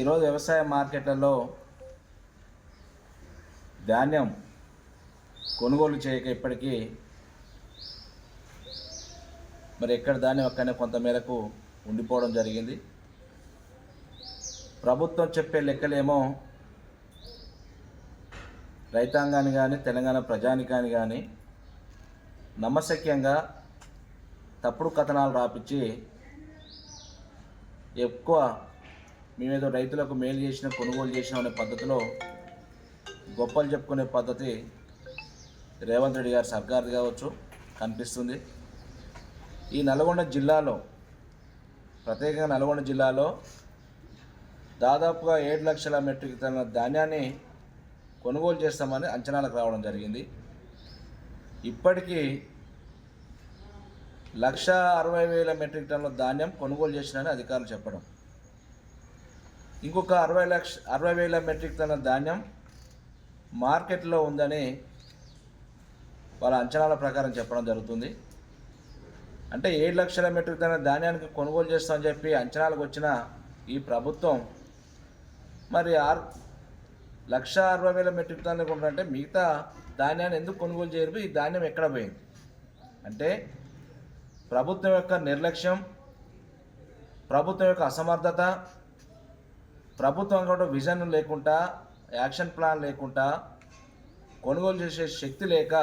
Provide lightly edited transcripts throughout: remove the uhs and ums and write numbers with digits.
ఈరోజు వ్యవసాయ మార్కెట్లలో ధాన్యం కొనుగోలు చేయక ఇప్పటికీ మరి ఎక్కడ ధాన్యం అక్కడనే కొంతమేరకు ఉండిపోవడం జరిగింది. ప్రభుత్వం చెప్పే లెక్కలేమో రైతాంగాన్ని కానీ తెలంగాణ ప్రజానికాన్ని కానీ నమ్మశక్యంగా తప్పుడు కథనాలు రాపించి ఎక్కువ మేమేదో రైతులకు మేలు చేసిన కొనుగోలు చేసిన అనే పద్ధతిలో గొప్పలు చెప్పుకునే పద్ధతి రేవంత్ రెడ్డి గారి సర్కార్ది కావచ్చు కనిపిస్తుంది. ఈ నల్గొండ జిల్లాలో ప్రత్యేకంగా నల్గొండ జిల్లాలో దాదాపుగా 7 లక్షల మెట్రిక్ టన్నుల ధాన్యాన్ని కొనుగోలు చేస్తామని అంచనాలకు రావడం జరిగింది. ఇప్పటికీ 1,60,000 మెట్రిక్ టన్నుల ధాన్యం కొనుగోలు చేసినని అధికారులు చెప్పడం, ఇంకొక 60,000 మెట్రిక్ టన్నుల ధాన్యం మార్కెట్లో ఉందని వాళ్ళ అంచనాల ప్రకారం చెప్పడం జరుగుతుంది. అంటే 7 లక్షల మెట్రిక్ టన్నుల ధాన్యానికి కొనుగోలు చేస్తామని చెప్పి అంచనాలకు వచ్చిన ఈ ప్రభుత్వం మరి 1,60,000 మెట్రిక్ టన్నులు కొంటే మిగతా ధాన్యాన్ని ఎందుకు కొనుగోలు చేయరు? ఈ ధాన్యం ఎక్కడ పోయింది అంటే ప్రభుత్వం యొక్క నిర్లక్ష్యం, ప్రభుత్వం యొక్క అసమర్థత, ప్రభుత్వం కూడా విజన్ లేకుండా, యాక్షన్ ప్లాన్ లేకుండా, కొనుగోలు చేసే శక్తి లేక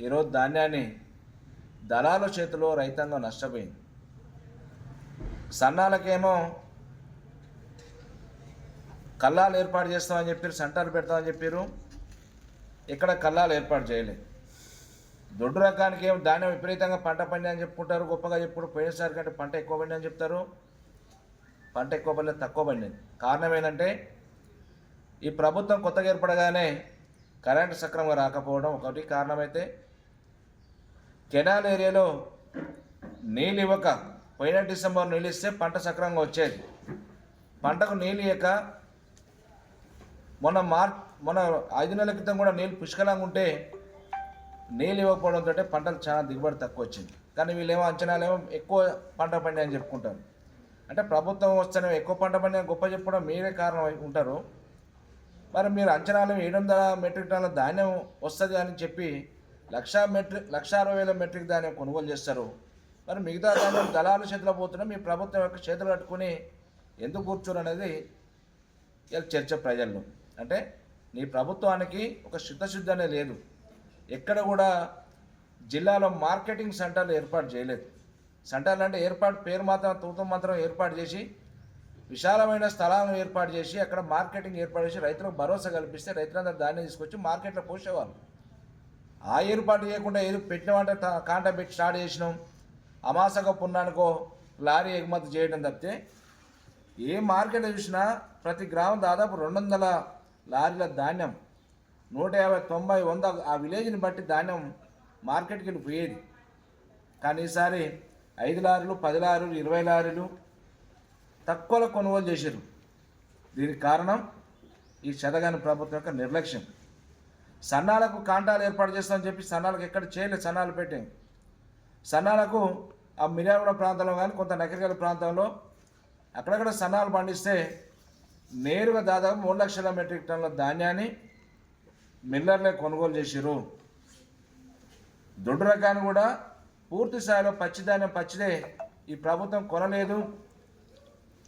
ఈరోజు ధాన్యాన్ని దళాల చేతిలో రైతాంగం నష్టపోయింది. సన్నాలకేమో కల్లాలు ఏర్పాటు చేస్తామని చెప్పారు, సెంటర్లు పెడతామని చెప్పారు, ఇక్కడ కల్లాలు ఏర్పాటు చేయలేదు. దొడ్డు రకానికి ఏమో ధాన్యం విపరీతంగా పంట పండి అని చెప్పుకుంటారు, గొప్పగా చెప్పుడు. పోయినసారి కంటే పంట ఎక్కువ పండి అని చెప్తారు, పంట ఎక్కువ పండి తక్కువ పండింది. కారణం ఏంటంటే ఈ ప్రభుత్వం కొత్తగా ఏర్పడగానే కరెంటు సక్రమంగా రాకపోవడం ఒకటి కారణమైతే, కెనాల్ ఏరియాలో నీళ్ళు ఇవ్వక, పోయిన డిసెంబర్ నీళ్ళు ఇస్తే పంట సక్రమంగా వచ్చేది, పంటకు నీళ్ళు ఇవ్వక మొన్న 5 నెలల క్రితం కూడా నీళ్ళు పుష్కలంగా ఉంటే నీళ్ళు ఇవ్వకపోవడంతో పంటలు చాలా దిగుబడి తక్కువ వచ్చింది. కానీ వీళ్ళేమో అంచనాలేమో ఎక్కువ పంట పండి అని చెప్పుకుంటారు. అంటే ప్రభుత్వం వస్తేనే ఎక్కువ పంట పండి అని గొప్ప చెప్పడం మీరే కారణం ఉంటారు. మరి మీరు అంచనాలు 700 మెట్రిక్ టన్నుల ధాన్యం వస్తుంది అని చెప్పి 1,60,000 మెట్రిక్ ధాన్యం కొనుగోలు చేస్తారు. మరి మిగతా ధాన్యం దళాల చేతిలో పోతున్నా మీ ప్రభుత్వం యొక్క చేతులు కట్టుకుని ఎందుకు కూర్చోరు అనేది చర్చ ప్రజల్లో. అంటే నీ ప్రభుత్వానికి ఒక చిత్తశుద్ధి అనేది లేదు. ఎక్కడ కూడా జిల్లాలో మార్కెటింగ్ సెంటర్లు ఏర్పాటు చేయలేదు. సెంటర్లు అంటే పేరు మాత్రం తూతం మాత్రం ఏర్పాటు చేసి, విశాలమైన స్థలాలను ఏర్పాటు చేసి అక్కడ మార్కెటింగ్ ఏర్పాటు చేసి రైతులకు భరోసా కల్పిస్తే రైతులందరూ ధాన్యం తీసుకొచ్చి మార్కెట్లో పోసేవాళ్ళు. ఆ ఏర్పాటు చేయకుండా ఏదో పెట్టినామంటే కాంటా పెట్టి స్టార్ట్ చేసినాం, అమాసకో పున్నానికో లారీ ఎగుమతి చేయడం తప్పితే ఏ మార్కెట్ చూసినా ప్రతి గ్రామం దాదాపు 200 లారీల ధాన్యం, 150, 90, 100 ఆ విలేజ్ని బట్టి ధాన్యం మార్కెట్కి వెళ్ళిపోయేది. కానీ ఈసారి 5 లారీలు, 10 లారీలు, 20 లారీలు తక్కువలో కొనుగోలు చేశారు. దీనికి కారణం ఈ శతగాని ప్రభుత్వం యొక్క నిర్లక్ష్యం. సన్నాలకు కాంటాలు ఏర్పాటు చేస్తామని చెప్పి సన్నాలకు ఎక్కడ చేయలేదు. సన్నాలు పెట్టాం. సన్నాలకు ఆ మిర్యాలగూడ ప్రాంతంలో కానీ కొంత నకరికల్ ప్రాంతంలో అక్కడక్కడ సన్నాలు పండిస్తే నేరుగా దాదాపు 3 లక్షల మెట్రిక్ టన్నుల ధాన్యాన్ని మిల్లర్లే కొనుగోలు చేశారు. దొడ్డు రకాన్ని కూడా పూర్తి స్థాయిలో పచ్చిధాన్యం పచ్చిదే ఈ ప్రభుత్వం కొనలేదు.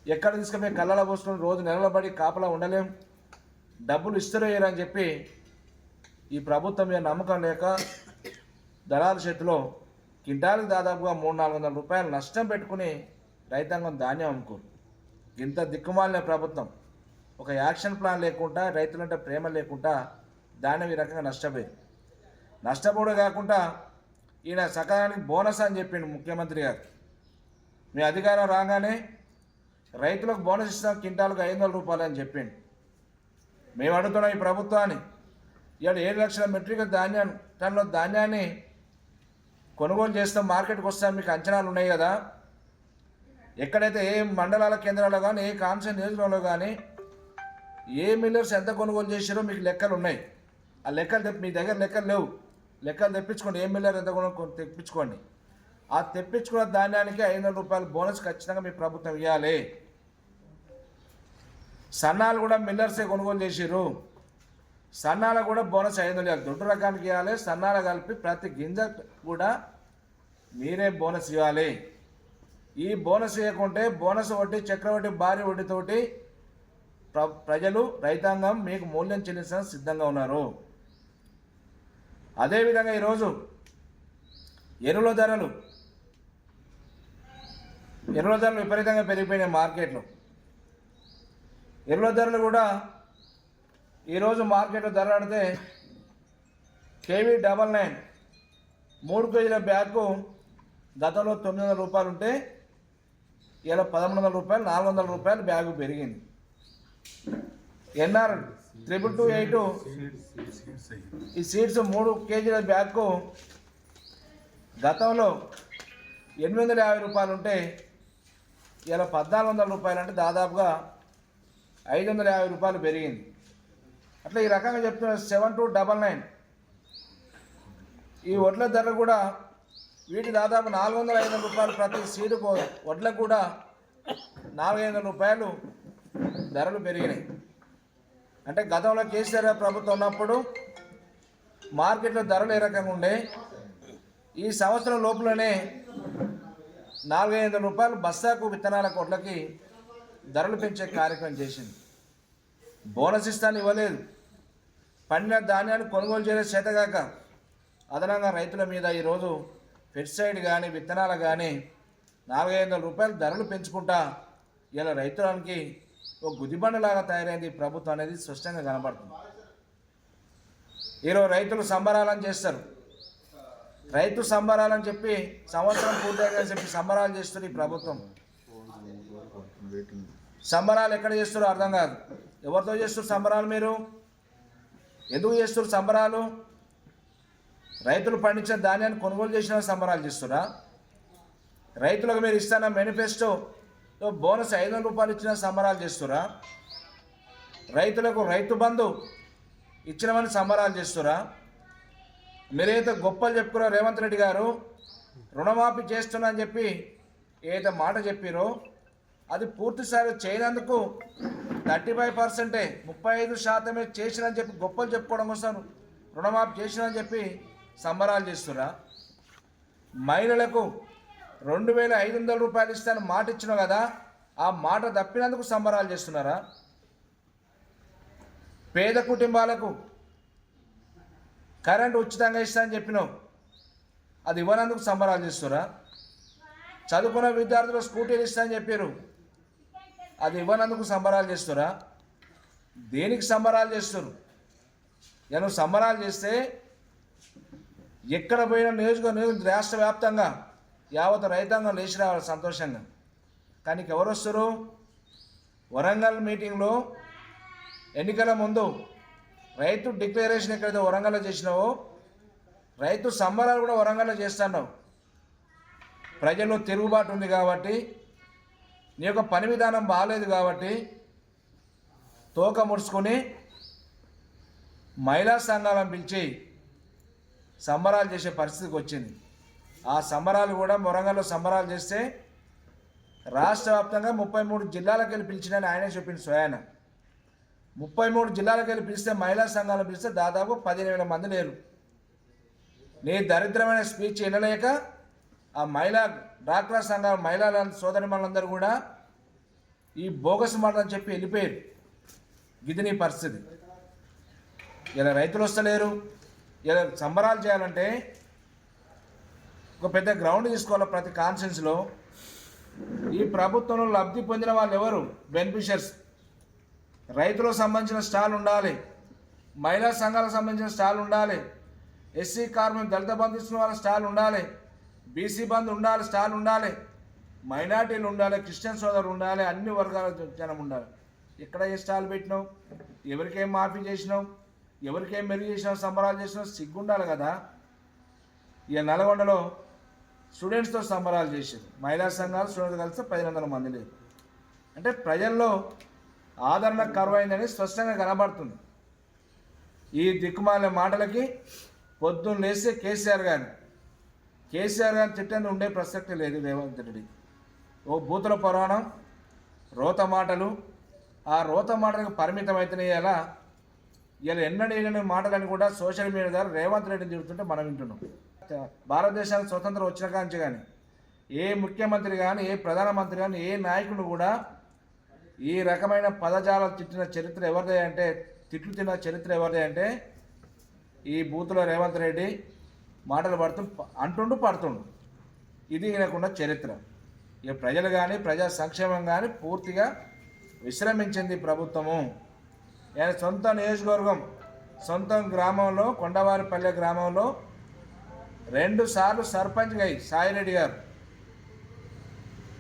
ఎక్కడ తీసుకుపోయి కళ్ళలో పోసుకొని రోజు నిలబడి కాపలా ఉండలేం, డబ్బులు ఇస్తారో అని చెప్పి ఈ ప్రభుత్వం మీద నమ్మకం లేక దళాల చేతిలో కింటాలకు దాదాపుగా 300-400 రూపాయలు నష్టం పెట్టుకుని రైతాంగం ధాన్యం అమ్ముకోరు. ఇంత దిక్కుమాలిన ప్రభుత్వం, ఒక యాక్షన్ ప్లాన్ లేకుండా, రైతులంటే ప్రేమ లేకుండా ధాన్యం ఈ రకంగా నష్టపోవడం కాకుండా ఈయన సకాలానికి బోనస్ అని చెప్పిండు ముఖ్యమంత్రి గారు. మీ అధికారం రాగానే రైతులకు బోనస్ ఇస్తాం, కింటాలకు 500 రూపాయలు అని చెప్పిండు. మేము అడుగుతున్నాం ఈ ప్రభుత్వాన్ని, ఇవాళ 7 లక్షల మెట్రిక్ టన్నుల ధాన్యాన్ని కొనుగోలు చేస్తాం, మార్కెట్కి వస్తాం, మీకు అంచనాలు ఉన్నాయి కదా. ఎక్కడైతే ఏ మండలాల కేంద్రాల్లో కానీ, ఏ కాన్సెన్ నియోజకవర్గంలో కానీ ఏ మిల్లర్స్ ఎంత కొనుగోలు చేశారో మీకు లెక్కలు ఉన్నాయి. ఆ లెక్కలు మీ దగ్గర లెక్కలు లేవు, లెక్కలు తెప్పించుకోండి. ఏ మిల్లర్ ఎంత తెప్పించుకోండి. ఆ తెప్పించుకున్న ధాన్యానికి 500 రూపాయలు బోనస్ ఖచ్చితంగా మీ ప్రభుత్వం ఇవ్వాలి. సన్నాలు కూడా మిల్లర్సే కొనుగోలు చేసిర్రు. సన్నాలకు కూడా బోనస్ 500 ఇవ్వాలి. దొడ్డు రకానికి ఇవ్వాలి. సన్నాలు కలిపి ప్రతి గింజ కూడా మీరే బోనస్ ఇవ్వాలి. ఈ బోనస్ ఇవ్వకుంటే బోనస్ వడ్డీ చక్రవడ్డీ భారీ వడ్డీతోటి ప్రజలు రైతాంగం మీకు మూల్యం చెల్లించడానికి సిద్ధంగా ఉన్నారు. అదేవిధంగా ఈరోజు ఎరువుల ధరలు విపరీతంగా పెరిగిపోయినాయి మార్కెట్లో. ఎరువుల ధరలు కూడా ఈరోజు మార్కెట్లో ధర ఆడితే KV99 3 కేజీల బ్యాగ్కు గతంలో 900 రూపాయలు ఉంటే ఇలా 1100 రూపాయలు 400 రూపాయలు బ్యాగు పెరిగింది. NR 2228 ఈ సీడ్స్ 3 కేజీల బ్యాగ్కు గతంలో 850 రూపాయలు ఉంటే ఇలా 1400 రూపాయలు, అంటే దాదాపుగా 550 రూపాయలు పెరిగింది. అట్లా ఈ రకంగా చెప్తున్నారు. 7299 ఈ వడ్ల ధర కూడా వీటి దాదాపు 400-500 రూపాయలు ప్రతి సీడుకు వడ్లకు కూడా 400-500 రూపాయలు ధరలు పెరిగినాయి. అంటే గతంలో కేసీఆర్ ప్రభుత్వం ఉన్నప్పుడు మార్కెట్లో ధరలు ఏ రకంగా ఉండే, ఈ సంవత్సరం లోపలనే 400-500 రూపాయలు బస్తాకు విత్తనాల కొట్లకి ధరలు పెంచే కార్యక్రమం చేసింది. బోనస్ ఇస్తాను ఇవ్వలేదు. పండిన ధాన్యాన్ని కొనుగోలు చేయలేదు చేతగాక అదనంగా రైతుల మీద ఈరోజు పెస్టిసైడ్ కానీ విత్తనాలు కానీ 400-500 రూపాయలు ధరలు పెంచుకుంటా ఇలా రైతులకి ఒక గుదిబండలాగా తయారైంది ప్రభుత్వం అనేది స్పష్టంగా కనబడుతుంది. ఈరోజు రైతులు సంబరాలని చేస్తారు. రైతు సంబరాలని చెప్పి సంవత్సరం పూర్తయిగా చెప్పి సంబరాలు చేస్తారు ఈ ప్రభుత్వం. సంబరాలు ఎక్కడ చేస్తారో అర్థం కాదు. ఎవరితో చేస్తారు సంబరాలు? మీరు ఎందుకు చేస్తారు సంబరాలు? రైతులు పండించిన ధాన్యాన్ని కొనుగోలు చేసిన సంబరాలు చేస్తురా? రైతులకు మీరు ఇస్తున్న మేనిఫెస్టోలో బోనస్ 500 రూపాయలు ఇచ్చిన సంబరాలు చేస్తురా? రైతులకు రైతు బంధు ఇచ్చినమని సంబరాలు చేస్తురా? మీరైతే గొప్పలు చెప్పుకున్నారో రేవంత్ రెడ్డి గారు రుణమాఫీ చేస్తున్నా అని చెప్పి ఏదైతే మాట చెప్పారో అది పూర్తిసారి చేయనందుకు 35%, 35% చేసినని చెప్పి గొప్పలు చెప్పుకోవడం కోసం రుణమాఫీ చేసినని చెప్పి సంబరాలు చేస్తురా? మహిళలకు 2500 రూపాయలు ఇస్తాను మాట ఇచ్చినావు కదా, ఆ మాట తప్పినందుకు సంబరాలు చేస్తున్నారా? పేద కుటుంబాలకు కరెంటు ఉచితంగా ఇస్తానని చెప్పినావు, అది ఇవ్వనందుకు సంబరాలు చేస్తురా? చదువుకున్న విద్యార్థులు స్కూటీలు ఇస్తానని చెప్పారు, అది ఇవ్వనందుకు సంబరాలు చేస్తురా? దేనికి సంబరాలు చేస్తారు? నేను సంబరాలు చేస్తే ఎక్కడ పోయిన నియోజకవర్గం రాష్ట్ర వ్యాప్తంగా యావత్ రైతాంగం లేచి రావాలి సంతోషంగా. కానీ ఎవరు వస్తారు? వరంగల్ మీటింగ్లో ఎన్నికల ముందు రైతు డిక్లరేషన్ ఎక్కడైతే వరంగల్లో చేసినావో రైతు సంబరాలు కూడా వరంగల్లో చేస్తున్నావు. ప్రజల్లో తిరుగుబాటు ఉంది కాబట్టి, నీ యొక్క పని విధానం బాగాలేదు కాబట్టి తోక ముడుచుకొని మహిళా సంఘాలను పిలిచి సంబరాలు చేసే పరిస్థితికి వచ్చింది. ఆ సంబరాలు కూడా వరంగల్లో సంబరాలు చేస్తే రాష్ట్ర వ్యాప్తంగా 33 జిల్లాలకు వెళ్ళి పిలిచినని ఆయనే చెప్పింది స్వయాన. 33 జిల్లాలకు వెళ్ళి పిలిస్తే మహిళా సంఘాలను పిలిస్తే దాదాపు 15,000 మంది లేరు. నీ దరిద్రమైన స్పీచ్ వినలేక ఆ మహిళా డాక్టర్ సంఘాల మహిళా సోదరిమణులందరూ కూడా ఈ బోగస్ మాట అని చెప్పి వెళ్ళిపోయారు. ఇది నీ పరిస్థితి. ఇలా రైతులు వస్తలేరు. ఇలా సంబరాలు చేయాలంటే ఒక పెద్ద గ్రౌండ్ తీసుకోవాలి ప్రతి కాన్స్టిట్యున్సీలో. ఈ ప్రభుత్వంలో లబ్ధి పొందిన వాళ్ళు ఎవరు? బెనిఫిషియర్స్. రైతులకు సంబంధించిన స్టాల్ ఉండాలి, మహిళా సంఘాలకు సంబంధించిన స్టాల్ ఉండాలి, ఎస్సీ కార్మిక దళిత బంధు ఇస్తున్న వాళ్ళ స్టాల్ ఉండాలి, బీసీ బంధు ఉండాలి, స్టాల్ ఉండాలి, మైనార్టీలు ఉండాలి, క్రిస్టియన్ సోదరులు ఉండాలి, అన్ని వర్గాల జనం ఉండాలి. ఎక్కడ ఏ స్టాల్ పెట్టినావు? ఎవరికేం మాఫీ చేసినావు? ఎవరికేం మెరుగు చేసినావు? సంబరాలు చేసినావు? సిగ్గుండాలి కదా. ఇక నల్గొండలో స్టూడెంట్స్తో సంబరాలు చేశారు. మహిళా సంఘాలు స్టూడెంట్స్ కలిసి 1500 మంది లేరు. అంటే ప్రజల్లో ఆదరణ కరువైందని స్పష్టంగా కనబడుతుంది. ఈ దిక్కుమాలిన మాటలకి పొద్దున్న లేస్తే కేసీఆర్ గారిని తిట్టని ఉండే ప్రసక్తి లేదు. రేవంత్ రెడ్డి ఓ బూతుల పురాణం, రోత మాటలు, ఆ రోత మాటలకు పరిమితం అయితేనే ఇలా ఎన్నడేయని మాటలని కూడా సోషల్ మీడియా ద్వారా రేవంత్ రెడ్డిని తిరుగుతుంటే మనం వింటున్నాం. భారతదేశానికి స్వతంత్రం వచ్చిన కాంచి కానీ ఏ ముఖ్యమంత్రి కానీ ఏ ప్రధానమంత్రి కానీ ఏ నాయకుడు కూడా ఈ రకమైన పదజాలం తిట్టిన చరిత్ర ఎవరిదే అంటే తిట్లు తిన్న చరిత్ర ఎవరిదే అంటే ఈ బూతుల రేవంత్ రెడ్డి మాటలు అంటుండు పడుతుండు. ఇది ఈయనకున్న చరిత్ర. ఇక ప్రజలు కానీ ప్రజా సంక్షేమం కానీ పూర్తిగా విశ్రమించింది ప్రభుత్వము. ఆయన సొంత నియోజకవర్గం సొంత గ్రామంలో కొండవారిపల్లె గ్రామంలో 2 సార్లు సర్పంచ్గా అయ్యి సాయిరెడ్డి గారు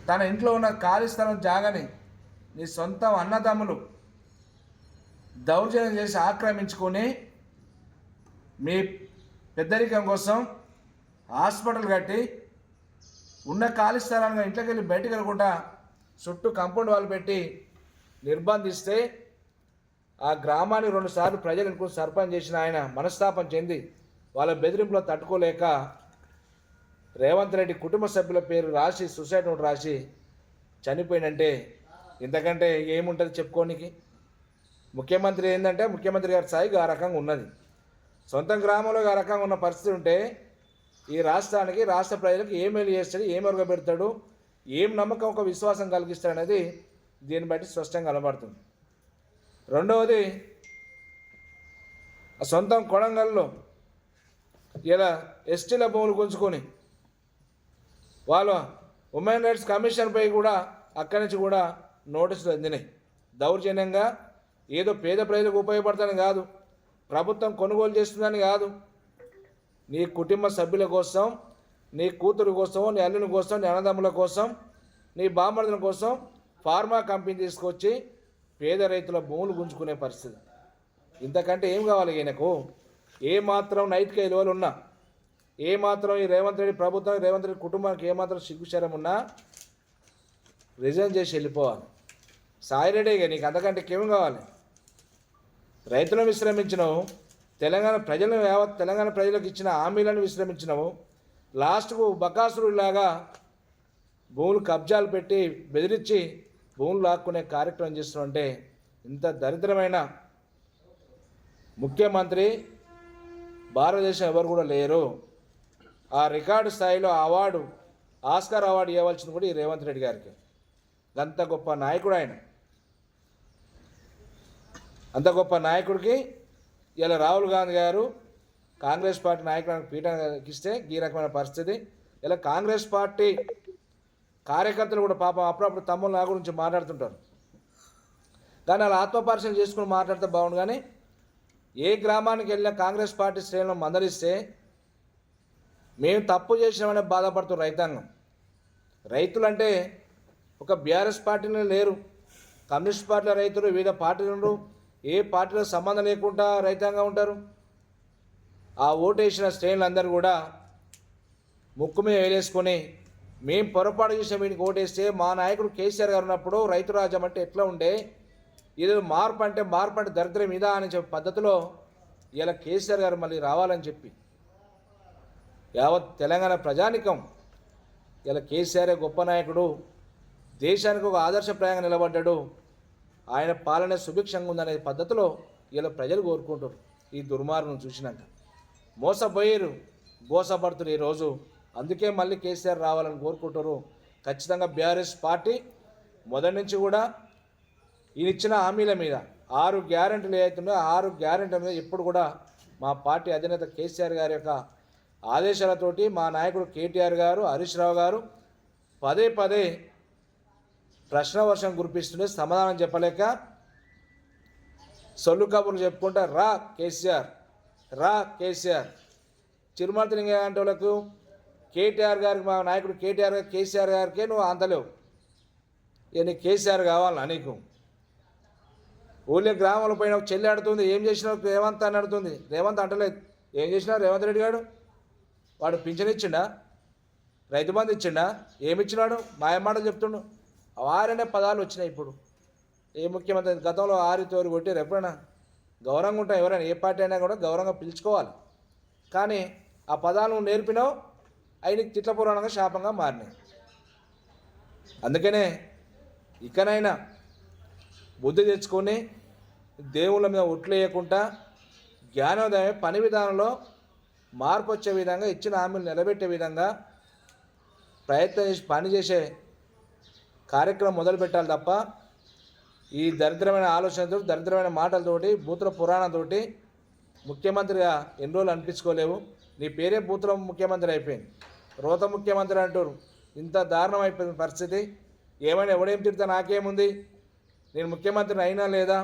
తన ఇంట్లో ఉన్న ఖాళీ స్థలం జాగని నీ సొంత అన్నదమ్ములు దౌర్జన్యం చేసి ఆక్రమించుకొని మీ పెద్దరికం కోసం హాస్పిటల్ కట్టి ఉన్న ఖాళీ స్థలాన్ని ఇంట్లోకి వెళ్ళి బయటకు వెళ్ళకుండా చుట్టూ కాంపౌండ్ వాళ్ళు పెట్టి నిర్బంధిస్తే ఆ గ్రామాన్ని 2 సార్లు ప్రజలు ఇంకో సర్పంచ్ చేసిన ఆయన మనస్తాపం చెంది వాళ్ళ బెదిరింపులో తట్టుకోలేక రేవంత్ రెడ్డి కుటుంబ సభ్యుల పేరు రాసి సూసైడ్ నోట్ రాసి చనిపోయినంటే ఇంతకంటే ఏముంటుంది చెప్పుకోనికి. ముఖ్యమంత్రి ఏంటంటే ముఖ్యమంత్రి గారి స్థాయికి ఆ రకంగా ఉన్నది. సొంత గ్రామంలో ఆ రకంగా ఉన్న పరిస్థితి ఉంటే ఈ రాష్ట్రానికి రాష్ట్ర ప్రజలకు ఏం మేలు చేస్తాడు, ఏం మెరుగుపెడతాడు, ఏం నమ్మకం ఒక విశ్వాసం కలిగిస్తాడు అనేది దీన్ని బట్టి స్పష్టంగా కనబడుతుంది. రెండవది సొంతం కొడంగల్లో ఇలా ఎస్టీల భూములు గుంజుకొని వాళ్ళ ఉమెన్ రైట్స్ కమిషన్పై కూడా అక్కడి నుంచి కూడా నోటీసులు అందినాయి. దౌర్జన్యంగా ఏదో పేద ప్రజలకు ఉపయోగపడతానని కాదు, ప్రభుత్వం కొనుగోలు చేస్తుందని కాదు, నీ కుటుంబ సభ్యుల కోసం, నీ కూతురు కోసం, నీ అల్లుని కోసం, నీ అన్నదమ్ముల కోసం, నీ బామ్మర్దుల కోసం ఫార్మా కంపెనీ తీసుకొచ్చి పేద రైతుల భూములు గుంజుకునే పరిస్థితి. ఇంతకంటే ఏం కావాలి ఈయనకు? ఏమాత్రం నైతిక విలువలు ఉన్నా, ఏమాత్రం ఈ రేవంత్ రెడ్డి ప్రభుత్వం రేవంత్ రెడ్డి కుటుంబానికి ఏమాత్రం సిగ్గుశరం ఉన్నా రిజైన్ చేసి వెళ్ళిపోవాలి. సాయిరెడ్డిగా నీకు అంతకంటే ఏం కావాలి? రైతులను విశ్రమించినవు, తెలంగాణ ప్రజలకు ఇచ్చిన హామీలను విశ్రమించినవు, లాస్ట్కు బకాసురులాగా భూములు కబ్జాలు పెట్టి బెదిరించి భూములు లాక్కునే కార్యక్రమం చేస్తున్నావు అంటే ఇంత దరిద్రమైన ముఖ్యమంత్రి భారతదేశం ఎవరు కూడా లేరు. ఆ రికార్డు స్థాయిలో అవార్డు ఆస్కార్ అవార్డు ఇవ్వాల్సింది కూడా ఈ రేవంత్ రెడ్డి గారికి. అంత గొప్ప నాయకుడు ఆయన. అంత గొప్ప నాయకుడికి ఇలా రాహుల్ గాంధీ గారు కాంగ్రెస్ పార్టీ నాయకులకు పీఠం ఇస్తే ఈ రకమైన పరిస్థితి. ఇలా కాంగ్రెస్ పార్టీ కార్యకర్తలు కూడా పాపం అప్పుడప్పుడు తమ్ముళ్ళ నా గురించి మాట్లాడుతుంటారు. కానీ అలా ఆత్మపరిశీలన చేసుకుని మాట్లాడితే బాగుండు. కానీ ఏ గ్రామానికి వెళ్ళినా కాంగ్రెస్ పార్టీ శ్రేణులను మందలిస్తే మేము తప్పు చేసినామనే బాధపడుతున్న రైతాంగం. రైతులంటే ఒక బీఆర్ఎస్ పార్టీలో లేరు, కమ్యూనిస్ట్ పార్టీల రైతులు, వివిధ పార్టీలు ఉండరు, ఏ పార్టీలో సంబంధం లేకుండా రైతాంగం ఉంటారు. ఆ ఓటేసిన శ్రేణులందరూ కూడా ముక్కు మీద వేలేసుకొని మేము పొరపాటు చేసిన వీడికి ఓటేస్తే మా నాయకుడు కేసీఆర్ గారు ఉన్నప్పుడు రైతు రాజ్యం అంటే ఎట్లా ఉండే, ఇది మార్పు అంటే దరిద్రం ఇదా అని చెప్పే పద్ధతిలో ఇలా కేసీఆర్ గారు మళ్ళీ రావాలని చెప్పి యావత్ తెలంగాణ ప్రజానికం ఇలా కేసీఆర్ గొప్ప నాయకుడు, దేశానికి ఒక ఆదర్శప్రాయంగా నిలబడ్డాడు, ఆయన పాలన సుభిక్షంగా ఉందనే పద్ధతిలో ఇలా ప్రజలు కోరుకుంటారు. ఈ దుర్మార్గం చూసినాక మోసపడుతున్నారు ఈరోజు. అందుకే మళ్ళీ కేసీఆర్ రావాలని కోరుకుంటారు. ఖచ్చితంగా బీఆర్ఎస్ పార్టీ మొదటి నుంచి కూడా ఈయన ఇచ్చిన హామీల మీద 6 గ్యారెంటీలు ఏవైతున్నాయో 6 గ్యారెంటీల మీద ఎప్పుడు కూడా మా పార్టీ అధినేత కేసీఆర్ గారి యొక్క ఆదేశాలతోటి మా నాయకుడు కేటీఆర్ గారు, హరీష్ రావు గారు పదే ప్రశ్న వర్షం కురిపిస్తుంటే సమాధానం చెప్పలేక సొల్లు కబుర్లు చెప్పుకుంటా రా కేసీఆర్ చిరుమర్తి లింగంటే వాళ్ళకు కేటీఆర్ గారికి, మా నాయకుడు కేసీఆర్ గారికే నువ్వు అంతలేవు. నీకు కేసీఆర్ కావాలన్నా? నీకు ఊళ్ళో గ్రామాల పైన చెల్లి ఆడుతుంది, ఏం చేసినావు రేవంత్ అని అడుగుతుంది. రేవంత్ అంటలేదు. ఏం చేసినా రేవంత్ రెడ్డి గారు? వాడు పింఛన్ ఇచ్చిండా? రైతు బంధు ఇచ్చిండా? ఏమిచ్చినాడు? మాయమాటలు చెప్తుండు. వారనే పదాలు వచ్చినాయి. ఇప్పుడు ఏ ముఖ్యమంత్రి గతంలో ఆరితోరి కొట్టారు. ఎప్పుడైనా గౌరవంగా ఉంటాం, ఎవరైనా ఏ పార్టీ అయినా కూడా గౌరవంగా పిలుచుకోవాలి. కానీ ఆ పదాలు నువ్వు నేర్పినావు, ఆయనకి తిట్ల పురాణంగా శాపంగా మారినాయి. అందుకనే ఇకనైనా బుద్ధి తెచ్చుకొని దేవుళ్ళ మీద ఒట్లేయకుండా జ్ఞానోదయం పని విధానంలో మార్పు వచ్చే విధంగా ఇచ్చిన హామీలు నిలబెట్టే విధంగా ప్రయత్నం చేసి పని చేసే కార్యక్రమం మొదలు పెట్టాలి తప్ప ఈ దరిద్రమైన ఆలోచనతో దరిద్రమైన మాటలతోటి బూతుల పురాణంతోటి ముఖ్యమంత్రిగా ఎన్ని రోజులు అనిపించుకోలేవు. నీ పేరే బూతుల ముఖ్యమంత్రి అయిపోయింది, రోత ముఖ్యమంత్రి అంటారు. ఇంత దారుణం అయిపోయింది పరిస్థితి. ఏమైనా ఎవడేం తిరిగితే నాకేముంది, నేను ముఖ్యమంత్రిని అయినా లేదా,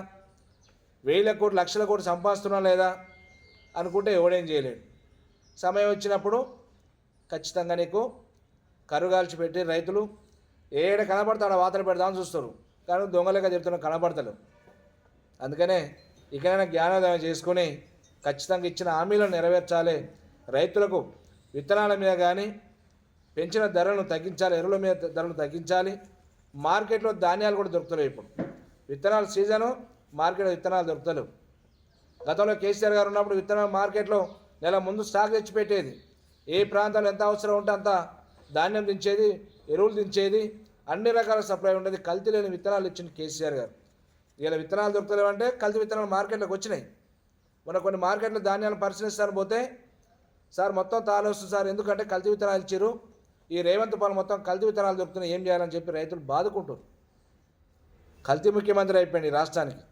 1000 కోట్లు 1,00,000 కోట్లు సంపాదిస్తున్నా లేదా అనుకుంటే ఎవడేం చేయలేడు. సమయం వచ్చినప్పుడు ఖచ్చితంగా నీకు కరుగాల్చి పెట్టి రైతులు ఏడ కనబడతాడో వాతలు పెడదామని చూస్తారు, కానీ దొంగలేక చెప్తున్నా కనబడతలు. అందుకనే ఇకనైనా జ్ఞానోదయం చేసుకొని ఖచ్చితంగా ఇచ్చిన హామీలను నెరవేర్చాలి. రైతులకు విత్తనాల మీద కానీ పెంచిన ధరలను తగ్గించాలి, ఎరువుల మీద ధరలు తగ్గించాలి. మార్కెట్లో ధాన్యాలు కూడా దొరుకుతలేవు. ఇప్పుడు విత్తనాల సీజను, మార్కెట్లో విత్తనాలు దొరుకుతలేవు. గతంలో కేసీఆర్ గారు ఉన్నప్పుడు విత్తనాలు మార్కెట్లో నెల ముందు స్టాక్ తెచ్చి పెట్టేది. ఏ ప్రాంతాల్లో ఎంత అవసరం ఉంటే అంత ధాన్యం దించేది, ఎరువులు దించేది, అన్ని రకాల సప్లై ఉండేది. కల్తీ లేని విత్తనాలు ఇచ్చింది కేసీఆర్ గారు. ఇలా విత్తనాలు దొరుకుతలేవంటే కల్తీ విత్తనాలు మార్కెట్లోకి వచ్చినాయి. మన కొన్ని మార్కెట్లో ధాన్యాలను పరిశీలిస్తారు పోతే, సార్ మొత్తం తాళొస్తుంది సార్, ఎందుకంటే కల్తీ విత్తనాలు ఇచ్చారు, ఈ రేవంత్ పాలన మొత్తం కల్తీ విత్తనాలు దొరుకుతున్నాయి, ఏం చేయాలని చెప్పి రైతులు బాదుకుంటారు. కల్తీ ముఖ్యమంత్రి అయిపోయింది రాష్ట్రానికి.